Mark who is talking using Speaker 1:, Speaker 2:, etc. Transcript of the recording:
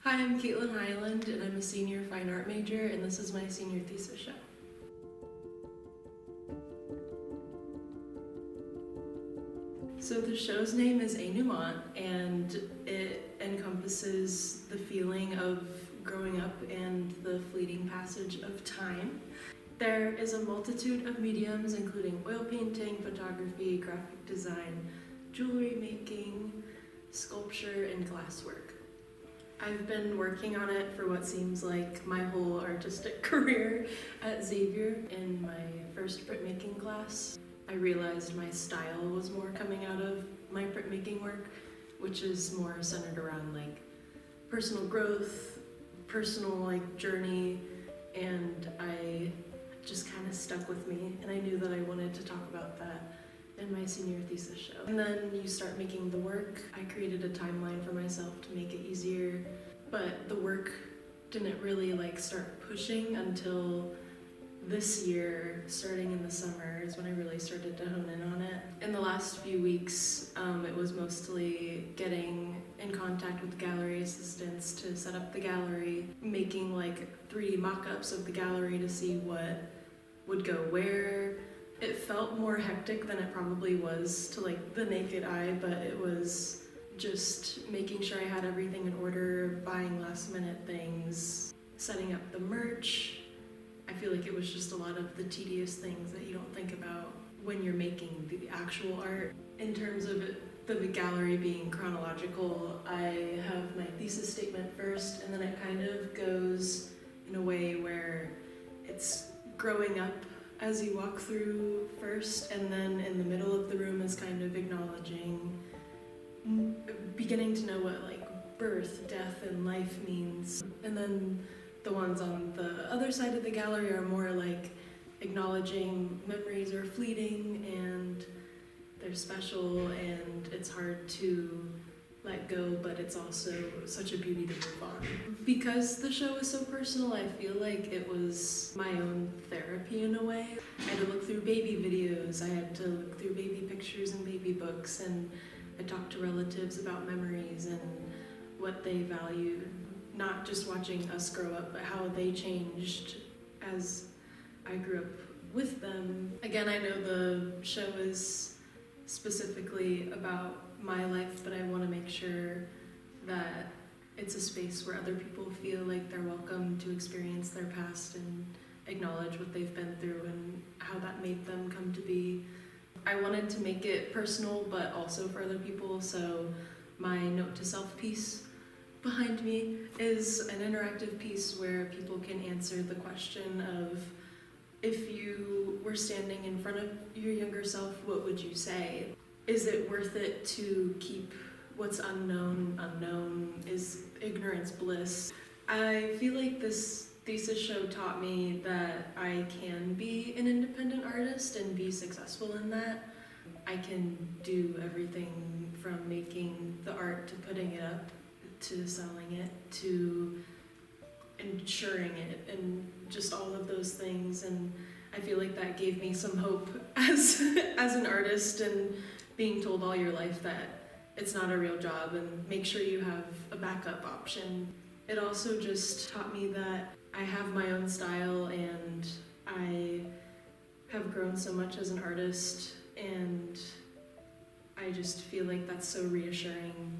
Speaker 1: Hi, I'm Caitlyn Hyland, and I'm a senior fine art major, and this is my senior thesis show. So the show's name is Enoument, and it encompasses the feeling of growing up and the fleeting passage of time. There is a multitude of mediums, including oil painting, photography, graphic design, jewelry making, sculpture, and glasswork. I've been working on it for what seems like my whole artistic career at Xavier. In my first printmaking class, I realized my style was more coming out of my printmaking work, which is more centered around personal growth, personal journey, and I just kind of stuck with me, and I knew that I wanted to talk about that in my senior thesis show. And then you start making the work. I created a timeline for myself to make it easier, but the work didn't really start pushing until this year, starting in the summer, is when I really started to hone in on it. In the last few weeks, it was mostly getting in contact with gallery assistants to set up the gallery, making 3D mock-ups of the gallery to see what would go where. It felt more hectic than it probably was to the naked eye, but it was just making sure I had everything in order, buying last minute things, setting up the merch. I feel like it was just a lot of the tedious things that you don't think about when you're making the actual art. In terms of the gallery being chronological, I have my thesis statement first, and then it kind of goes in a way where it's growing up as you walk through first, and then in the middle of the room is kind of acknowledging, beginning to know what birth, death, and life means. And then the ones on the other side of the gallery are more acknowledging memories are fleeting and they're special and it's hard to let go, but it's also such a beauty to move on. Because the show is so personal, I feel like it was my own therapy in a way. I had to look through baby videos, I had to look through baby pictures and baby books, and I talked to relatives about memories and what they valued, not just watching us grow up, but how they changed as I grew up with them. Again, I know the show is specifically about my life, but I want to make sure that it's a space where other people feel like they're welcome to experience their past and acknowledge what they've been through and how that made them come to be. I wanted to make it personal, but also for other people, so my note to self piece behind me is an interactive piece where people can answer the question of, if you were standing in front of your younger self, what would you say? Is it worth it to keep what's unknown unknown? Is ignorance bliss? I feel like this thesis show taught me that I can be an independent artist and be successful in that. I can do everything from making the art to putting it up to selling it to ensuring it and just all of those things, and I feel like that gave me some hope as an artist, and being told all your life that it's not a real job and make sure you have a backup option. It also just taught me that I have my own style and I have grown so much as an artist, and I just feel like that's so reassuring